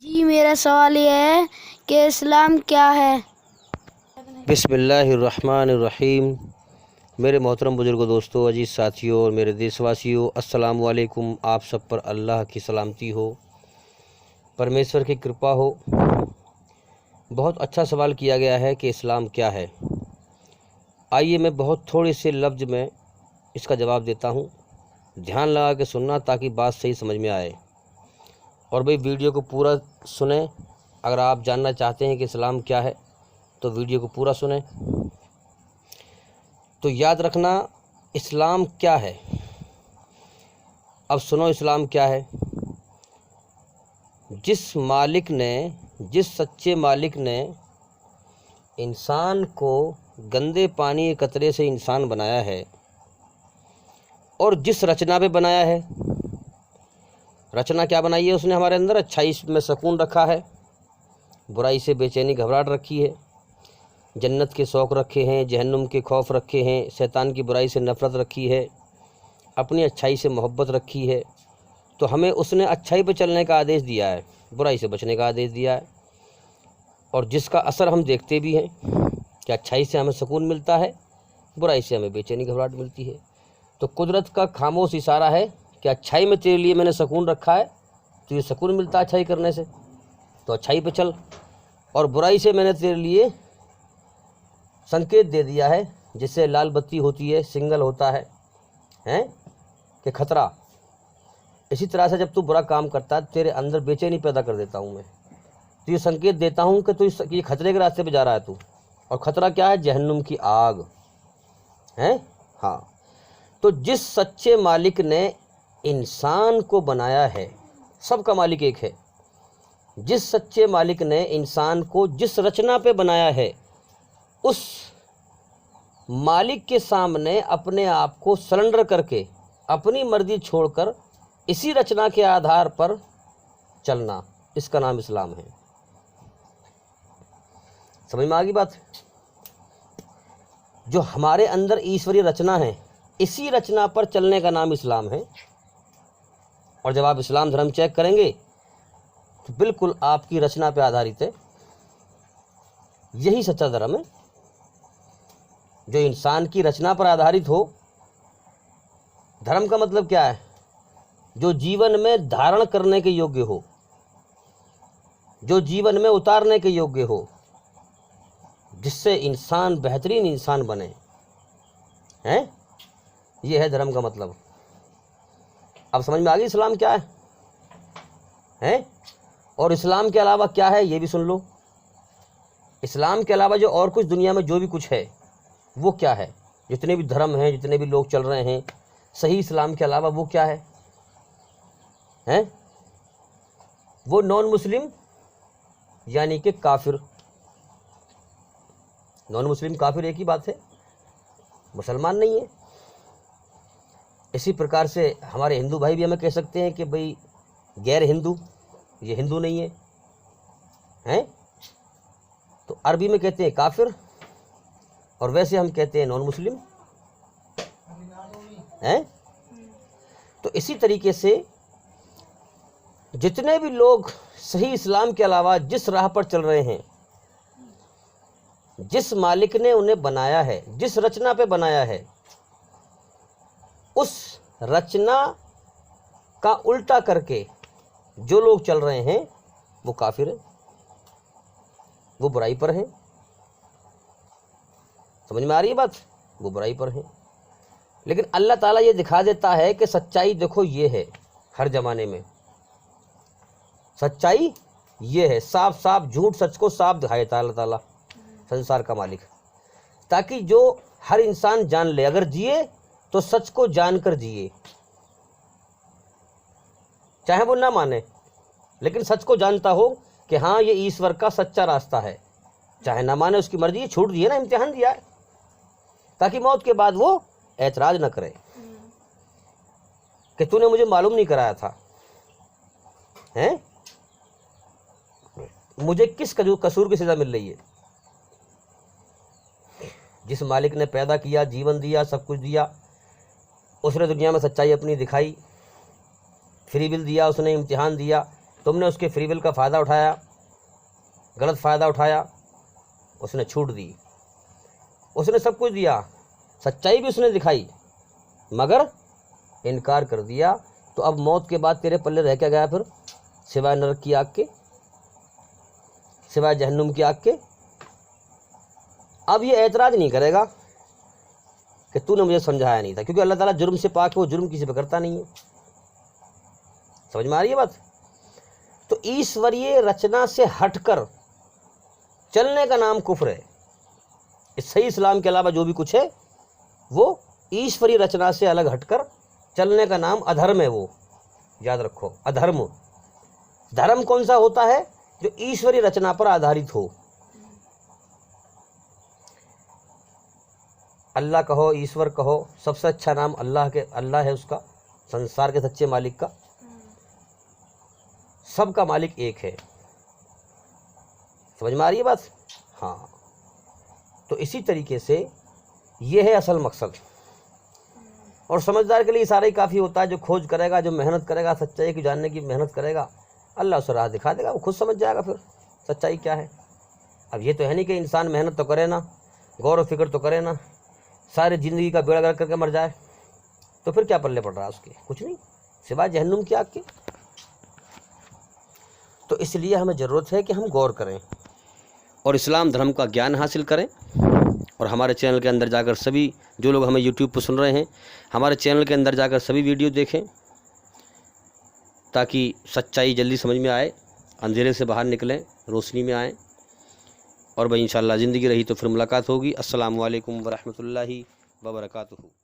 जी मेरा सवाल ये है कि इस्लाम क्या है। बिस्मिल्लाहिर्रहमानिर्रहीम। मेरे मोहतरम बुज़ुर्गों, दोस्तों, अजीज़ साथियों और मेरे देशवासियों, अस्सलाम वालेकुम। आप सब पर अल्लाह की सलामती हो, परमेश्वर की कृपा हो। बहुत अच्छा सवाल किया गया है कि इस्लाम क्या है। आइए मैं बहुत थोड़े से लफ्ज़ में इसका जवाब देता हूँ। ध्यान लगा के सुनना ताकि बात सही समझ में आए। और भाई वीडियो को पूरा सुने। अगर आप जानना चाहते हैं कि इस्लाम क्या है तो वीडियो को पूरा सुने। तो याद रखना, इस्लाम क्या है। अब सुनो, इस्लाम क्या है। जिस सच्चे मालिक ने इंसान को गंदे पानी के कतरे से इंसान बनाया है और जिस रचना पे बनाया है, रचना क्या बनाई है उसने हमारे अंदर, अच्छाई में सुकून रखा है, बुराई से बेचैनी घबराहट रखी है, जन्नत के शौक़ रखे हैं, जहन्नुम के खौफ रखे हैं, शैतान की बुराई से नफ़रत रखी है, अपनी अच्छाई से मोहब्बत रखी है। तो हमें उसने अच्छाई पे चलने का आदेश दिया है, बुराई से बचने का आदेश दिया है। और जिसका असर हम देखते भी हैं कि अच्छाई से हमें सुकून मिलता है, बुराई से हमें बेचैनी घबराहट मिलती है। तो कुदरत का खामोश इशारा है कि अच्छाई में तेरे लिए मैंने सुकून रखा है, तो ये सुकून मिलता है अच्छाई करने से, तो अच्छाई पे चल। और बुराई से मैंने तेरे लिए संकेत दे दिया है, जिससे लाल बत्ती होती है, सिग्नल होता है कि खतरा। इसी तरह से जब तू बुरा काम करता है, तेरे अंदर बेचैनी पैदा कर देता हूँ मैं, तो ये संकेत देता हूँ कि तू ये खतरे के रास्ते पे जा रहा है तू। और ख़तरा क्या है? जहन्नुम की आग है। हाँ, तो जिस सच्चे मालिक ने इंसान को बनाया है, सबका मालिक एक है, जिस सच्चे मालिक ने इंसान को जिस रचना पे बनाया है, उस मालिक के सामने अपने आप को सरेंडर करके, अपनी मर्जी छोड़कर इसी रचना के आधार पर चलना, इसका नाम इस्लाम है। समझ में आ गई बात? जो हमारे अंदर ईश्वरीय रचना है, इसी रचना पर चलने का नाम इस्लाम है। और जब आप इस्लाम धर्म चेक करेंगे तो बिल्कुल आपकी रचना पर आधारित है। यही सच्चा धर्म है, जो इंसान की रचना पर आधारित हो। धर्म का मतलब क्या है? जो जीवन में धारण करने के योग्य हो, जो जीवन में उतारने के योग्य हो, जिससे इंसान बेहतरीन इंसान बने, हैं? ये है धर्म का मतलब। अब समझ में आ गई इस्लाम क्या है? हैं? और इस्लाम के अलावा क्या है ये भी सुन लो। इस्लाम के अलावा जो और कुछ दुनिया में जो भी कुछ है वो क्या है? जितने भी धर्म हैं, जितने भी लोग चल रहे हैं, सही इस्लाम के अलावा वो क्या है? हैं? वो नॉन मुस्लिम, यानी कि काफिर। नॉन मुस्लिम काफिर एक ही बात है, मुसलमान नहीं है। इसी प्रकार से हमारे हिंदू भाई भी हमें कह सकते हैं कि भाई गैर हिंदू, ये हिंदू नहीं है, हैं? तो अरबी में कहते हैं काफिर, और वैसे हम कहते हैं नॉन मुस्लिम, हैं? तो इसी तरीके से जितने भी लोग सही इस्लाम के अलावा जिस राह पर चल रहे हैं, जिस मालिक ने उन्हें बनाया है, जिस रचना पे बनाया है, उस रचना का उल्टा करके जो लोग चल रहे हैं वो काफिर हैं, वो बुराई पर हैं। समझ में आ रही है बात? वो बुराई पर हैं। लेकिन अल्लाह ताला ये दिखा देता है कि सच्चाई देखो ये है। हर जमाने में सच्चाई ये है, साफ साफ झूठ सच को साफ दिखाए अल्लाह ताला, संसार का मालिक, ताकि जो हर इंसान जान ले, अगर जिए तो सच को जानकर जिए, चाहे वो ना माने, लेकिन सच को जानता हो कि हाँ ये ईश्वर का सच्चा रास्ता है। चाहे ना माने, उसकी मर्जी, छूट दी है ना, इम्तिहान दिया है, ताकि मौत के बाद वो ऐतराज न करे कि तूने मुझे मालूम नहीं कराया था, हैं? मुझे किस कसूर की सजा मिल रही है? जिस मालिक ने पैदा किया, जीवन दिया, सब कुछ दिया, उसने दुनिया में सच्चाई अपनी दिखाई, फ्री विल दिया, उसने इम्तिहान दिया तुमने उसके फ्री विल का फ़ायदा उठाया, गलत फ़ायदा उठाया, उसने छूट दी, उसने सब कुछ दिया, सच्चाई भी उसने दिखाई, मगर इनकार कर दिया। तो अब मौत के बाद तेरे पल्ले रह क्या गया फिर, सिवाय नरक की आग के, सिवाय जहन्नुम की आग के। अब ये ऐतराज़ नहीं करेगा कि तूने मुझे समझाया नहीं था, क्योंकि अल्लाह ताला जुर्म से पाक है, वो जुर्म किसी पे करता नहीं है। समझ में आ रही है बात? तो ईश्वरीय रचना से हटकर चलने का नाम कुफ्र है। इस सही इस्लाम के अलावा जो भी कुछ है वो ईश्वरीय रचना से अलग हटकर चलने का नाम अधर्म है। वो याद रखो, अधर्म। धर्म कौन सा होता है? जो ईश्वरीय रचना पर आधारित हो। अल्लाह कहो, ईश्वर कहो, सबसे अच्छा नाम अल्लाह है उसका, संसार के सच्चे मालिक का। सबका मालिक एक है। समझ में आ रही है बात? हाँ। तो इसी तरीके से ये है असल मकसद। और समझदार के लिए इशारा ही काफ़ी होता है। जो खोज करेगा, जो मेहनत करेगा, सच्चाई की जानने की मेहनत करेगा, अल्लाह उसे राह दिखा देगा, वो खुद समझ जाएगा फिर सच्चाई क्या है। अब ये तो है नहीं कि इंसान मेहनत तो करे ना, गौर व फिक्र तो करे ना, सारी ज़िंदगी का बेड़ा गर्क करके मर जाए, तो फिर क्या पल्ले पड़ रहा है उसके? कुछ नहीं, सिवाय जहन्नुम की आग के। तो इसलिए हमें ज़रूरत है कि हम गौर करें और इस्लाम धर्म का ज्ञान हासिल करें। और हमारे चैनल के अंदर जाकर सभी जो लोग हमें यूट्यूब पर सुन रहे हैं, हमारे चैनल के अंदर जाकर सभी वीडियो देखें, ताकि सच्चाई जल्दी समझ में आए, अंधेरे से बाहर निकलें, रोशनी में आएँ। और भाई इंशाअल्लाह ज़िंदगी रही तो फिर मुलाकात होगी। अस्सलामु अलैकुम वरहमतुल्लाहि वबरकातुहू।